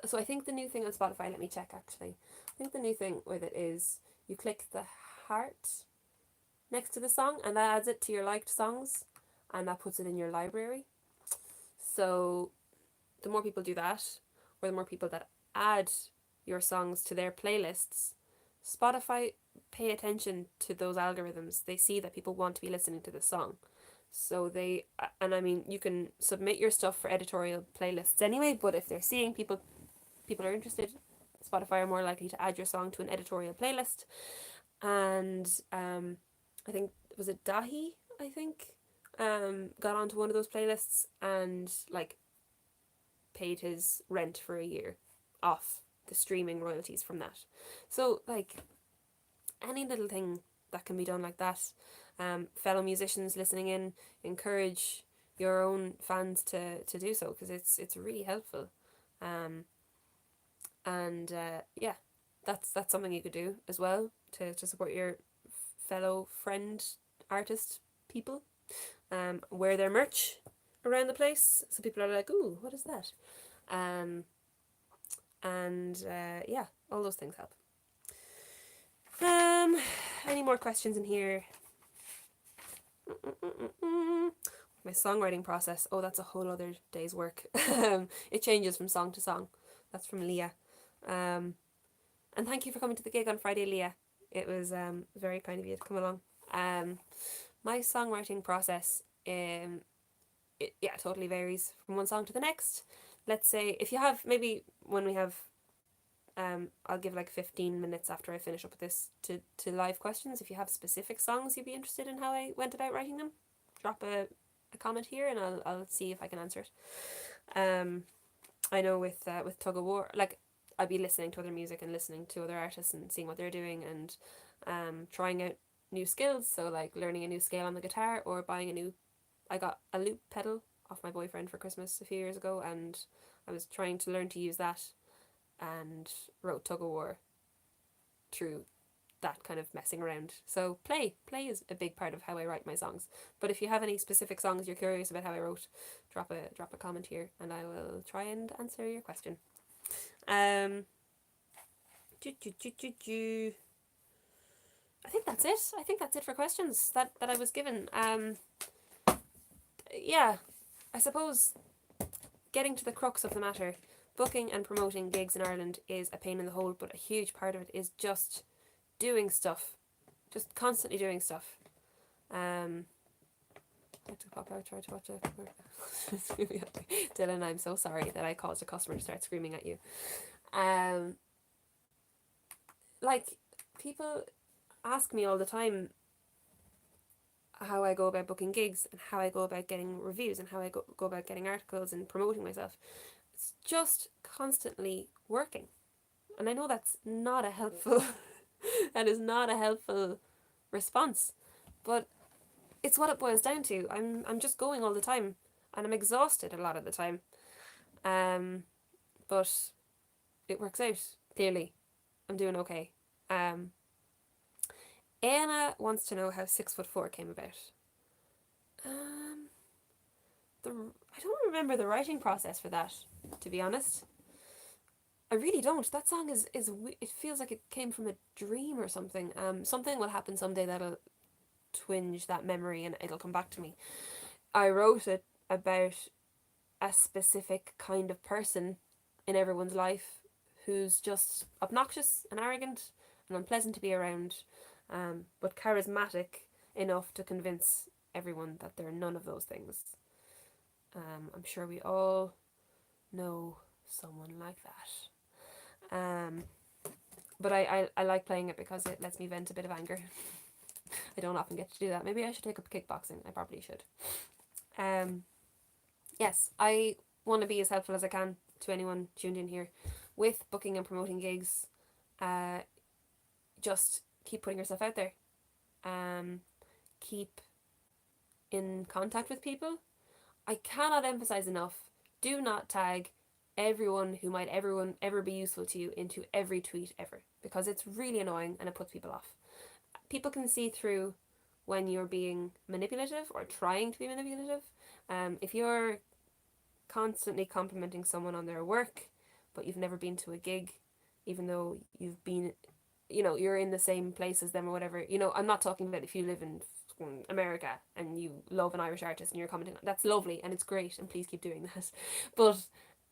Speaker 1: so I think the new thing on Spotify, let me check actually. I think the new thing with it is you click the heart next to the song and that adds it to your liked songs and that puts it in your library. So the more people do that, or the more people that add your songs to their playlists, Spotify pay attention to those algorithms. They see that people want to be listening to the song. So they, and I mean, you can submit your stuff for editorial playlists anyway, but if they're seeing people are interested, Spotify are more likely to add your song to an editorial playlist. And I think, was it Dahi, I think, got onto one of those playlists and like paid his rent for a year off the streaming royalties from that. So like any little thing that can be done like that, fellow musicians listening in, encourage your own fans to do so, because it's really helpful. Yeah, that's something you could do as well to support your fellow friend artist people. Wear their merch around the place, so people are like, "Ooh, what is that?" Yeah, all those things help. Any more questions in here? My songwriting process. Oh, that's a whole other day's work. It changes from song to song. That's from Leah. And thank you for coming to the gig on Friday, Leah. It was very kind of you to come along. My songwriting process, it totally varies from one song to the next. Let's say if you have, maybe when we have, I'll give like 15 minutes after I finish up with this to live questions. If you have specific songs you'd be interested in how I went about writing them, drop a comment here and I'll see if I can answer it. I know with Tug of War, like I'd be listening to other music and listening to other artists and seeing what they're doing and trying out new skills. So like learning a new scale on the guitar or I got a loop pedal off my boyfriend for Christmas a few years ago, and I was trying to learn to use that and wrote Tug of War through that kind of messing around. So play is a big part of how I write my songs. But if you have any specific songs you're curious about how I wrote, drop a comment here and I will try and answer your question. I think that's it. I think that's it for questions that I was given. Yeah, I suppose getting to the crux of the matter, booking and promoting gigs in Ireland is a pain in the hole, but a huge part of it is just doing stuff, just constantly doing stuff. I have to pop out, try to watch it. Dylan, I'm so sorry that I caused a customer to start screaming at you. Like, people ask me all the time how I go about booking gigs and how I go about getting reviews and how I go about getting articles and promoting myself. It's just constantly working. And I know that's not a helpful that is not a helpful response. But it's what it boils down to. I'm just going all the time and I'm exhausted a lot of the time. But it works out, clearly. I'm doing okay. Anna wants to know how 6'4" came about. I don't remember the writing process for that, to be honest. I really don't. That song is it feels like it came from a dream or something. Something will happen someday that'll twinge that memory and it'll come back to me. I wrote it about a specific kind of person in everyone's life who's just obnoxious and arrogant and unpleasant to be around, but charismatic enough to convince everyone that they're none of those things. I'm sure we all know someone like that. But I like playing it because it lets me vent a bit of anger. I don't often get to do that. Maybe I should take up kickboxing. I probably should. Yes, I want to be as helpful as I can to anyone tuned in here with booking and promoting gigs. Just keep putting yourself out there. Keep in contact with people. I cannot emphasize enough, do not tag everyone who might ever be useful to you into every tweet ever, because it's really annoying and it puts people off. People can see through when you're being manipulative or trying to be manipulative. If you're constantly complimenting someone on their work, but you've never been to a gig, even though you've been, you're in the same place as them or whatever. I'm not talking about if you live in America and you love an Irish artist and you're commenting. That's lovely and it's great and please keep doing that. But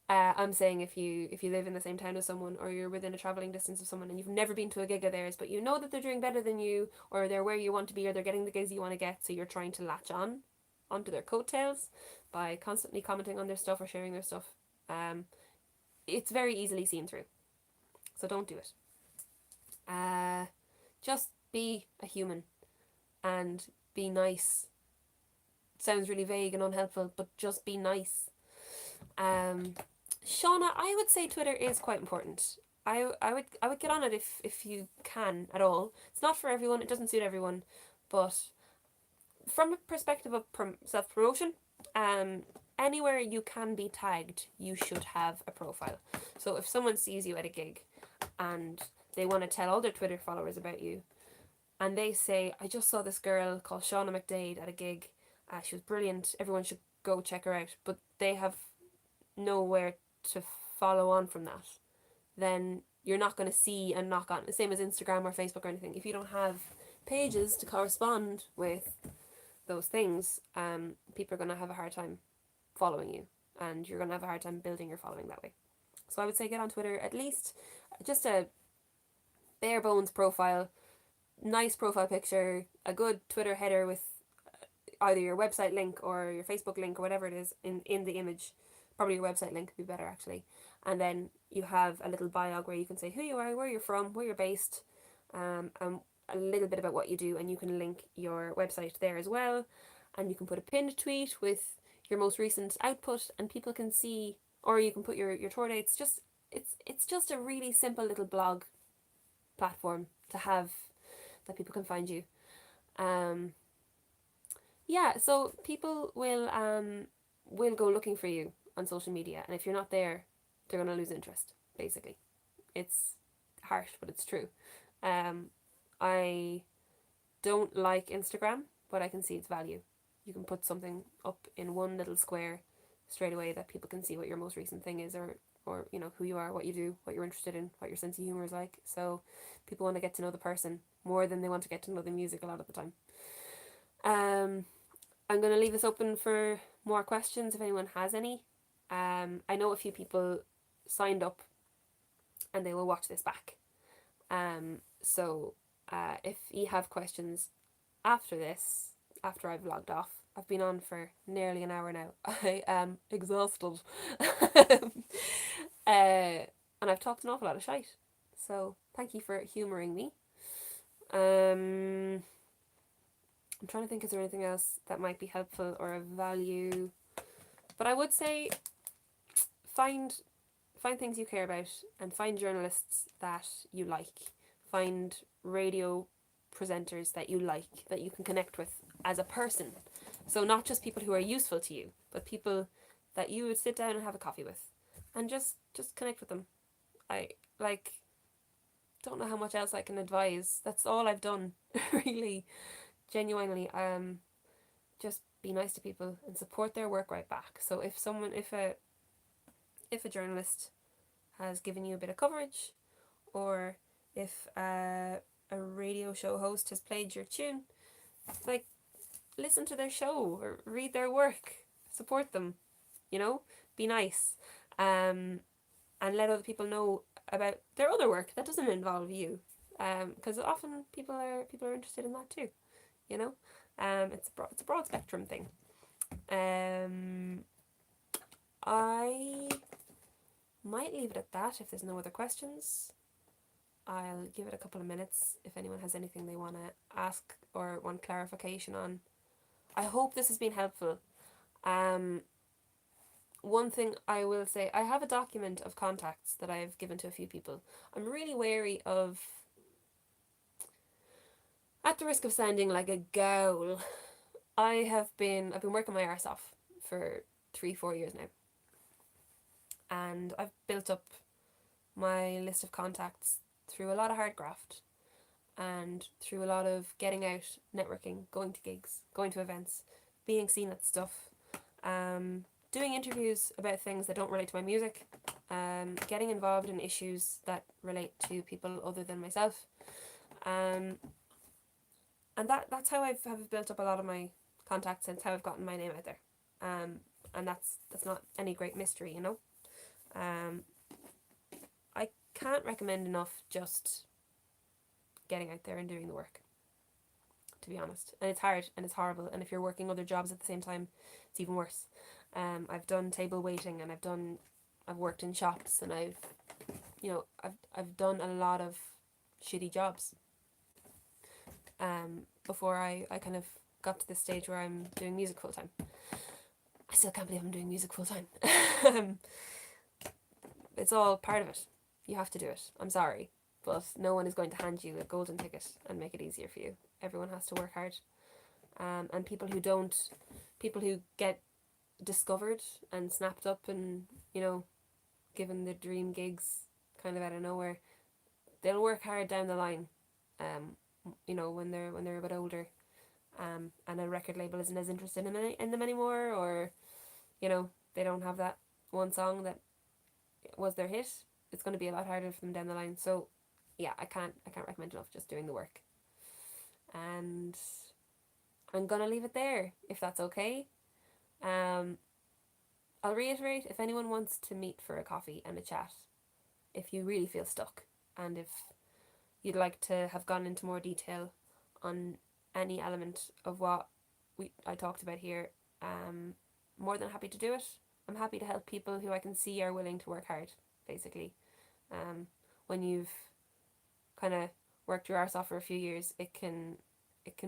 Speaker 1: I'm saying if you live in the same town as someone or you're within a travelling distance of someone and you've never been to a gig of theirs, but you know that they're doing better than you or they're where you want to be or they're getting the gigs you want to get, so you're trying to latch onto their coattails by constantly commenting on their stuff or sharing their stuff, it's very easily seen through. So don't do it. Just be a human and be nice. Sounds really vague and unhelpful, but just be nice. Shauna, I would say Twitter is quite important. I would get on it if you can at all. It's not for everyone. It doesn't suit everyone, but from a perspective of self-promotion, anywhere you can be tagged, you should have a profile. So if someone sees you at a gig and they want to tell all their Twitter followers about you, and they say, I just saw this girl called Shauna McDade at a gig, she was brilliant, everyone should go check her out, but they have nowhere to follow on from that, then you're not going to see and knock on, the same as Instagram or Facebook or anything. If you don't have pages to correspond with those things, people are going to have a hard time following you and you're going to have a hard time building your following that way. So I would say get on Twitter, at least just a bare bones profile, nice profile picture, a good Twitter header with either your website link or your Facebook link or whatever it is in the image. Probably your website link would be better actually. And then you have a little biog where you can say who you are, where you're from, where you're based, and a little bit about what you do, and you can link your website there as well. And you can put a pinned tweet with your most recent output and people can see, or you can put your tour dates. It's just a really simple little blog platform to have that people can find you. Yeah, so people will go looking for you on social media, and if you're not there, they're gonna lose interest. Basically, it's harsh, but it's true. I don't like Instagram, but I can see its value. You can put something up in one little square straight away that people can see what your most recent thing is, or you know, who you are, what you do, what you're interested in, what your sense of humor is like. So people want to get to know the person more than they want to get to know the music a lot of the time. I'm going to leave this open for more questions if anyone has any. I know a few people signed up and they will watch this back. So if you have questions after this, after I've logged off, I've been on for nearly an hour now. I am exhausted. And I've talked an awful lot of shite. So thank you for humouring me. I'm trying to think, is there anything else that might be helpful or of value? But I would say find things you care about and find journalists that you like. Find radio presenters that you like, that you can connect with as a person. So not just people who are useful to you, but people that you would sit down and have a coffee with and just connect with them. I don't know how much else I can advise. That's all I've done. Really, genuinely. Just be nice to people and support their work right back. So if a journalist has given you a bit of coverage, or if a radio show host has played your tune, like, listen to their show or read their work, support them, you know, be nice, and let other people know about their other work that doesn't involve you, because often people are interested in that too, you know. It's a broad spectrum thing. I might leave it at that if there's no other questions. I'll give it a couple of minutes if anyone has anything they want to ask or want clarification on. I hope this has been helpful. One thing I will say, I have a document of contacts that I've given to a few people. I'm really wary of, at the risk of sounding like a ghoul, I've been working my arse off for 3-4 years now. And I've built up my list of contacts through a lot of hard graft and through a lot of getting out, networking, going to gigs, going to events, being seen at stuff, doing interviews about things that don't relate to my music, getting involved in issues that relate to people other than myself, and that's how I've built up a lot of my contacts, and it's how I've gotten my name out there, and that's not any great mystery, you know. I can't recommend enough just getting out there and doing the work, to be honest. And it's hard and it's horrible, and if you're working other jobs at the same time, it's even worse. I've done table waiting, and I've worked in shops, and I've done a lot of shitty jobs before I kind of got to this stage where I'm doing music full time. I still can't believe I'm doing music full time. It's all part of it. You have to do it. I'm sorry, but no one is going to hand you a golden ticket and make it easier for you. Everyone has to work hard. And people who get discovered and snapped up and, you know, given the dream gigs kind of out of nowhere, they'll work hard down the line, you know, when they're a bit older, and a record label isn't as interested in them anymore, or, you know, they don't have that one song that was their hit. It's going to be a lot harder for them down the line. So yeah, I can't recommend enough just doing the work. And I'm gonna leave it there, if that's okay. I'll reiterate, if anyone wants to meet for a coffee and a chat, if you really feel stuck, and if you'd like to have gone into more detail on any element of what I talked about here, more than happy to do it. I'm happy to help people who I can see are willing to work hard, basically. When you've kind of worked your arse off for a few years, it can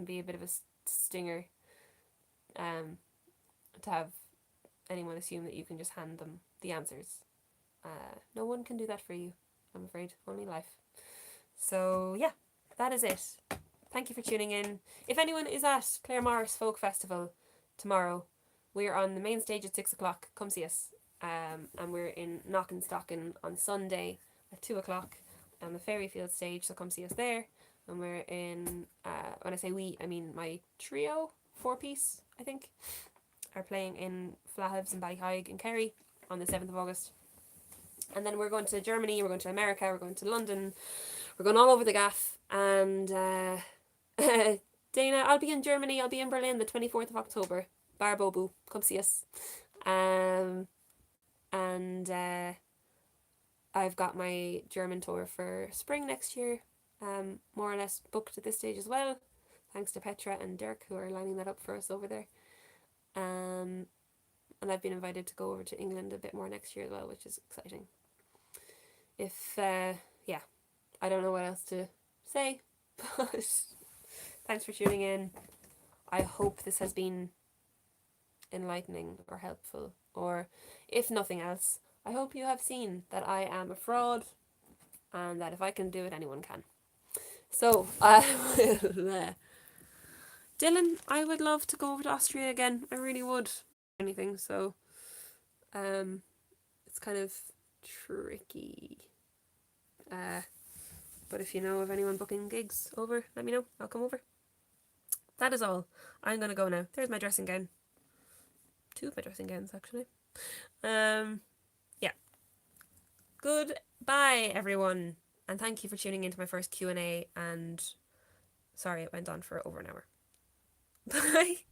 Speaker 1: be a bit of a stinger, to have anyone assume that you can just hand them the answers. No one can do that for you, I'm afraid. Only life. So yeah, that is it. Thank you for tuning in. If anyone is at Clare Morris Folk Festival tomorrow, we're on the main stage at 6 o'clock. Come see us. And we're in Knockinstockin on Sunday at 2 o'clock on the Fairyfield stage, so come see us there. and we're in, when I say we, I mean my trio, 4-piece, I think, are playing in Flahabs and Ballyhaig in Kerry on the 7th of August. And then we're going to Germany, we're going to America, we're going to London, we're going all over the gaff. And Dana, I'll be in Germany, I'll be in Berlin the 24th of October. Bar Bobu, come see us. And I've got my German tour for spring next year, more or less booked at this stage as well, thanks to Petra and Dirk who are lining that up for us over there. And I've been invited to go over to England a bit more next year as well, which is exciting. I don't know what else to say, but thanks for tuning in. I hope this has been enlightening or helpful, or if nothing else, I hope you have seen that I am a fraud and that if I can do it, anyone can. So, Dylan, I would love to go over to Austria again. I really would. Anything, so it's kind of tricky. But if you know of anyone booking gigs over, let me know. I'll come over. That is all. I'm gonna go now. There's my dressing gown. 2 of my dressing gowns, actually. Yeah. Goodbye, everyone. And thank you for tuning into my first Q&A. And sorry it went on for over an hour. Bye.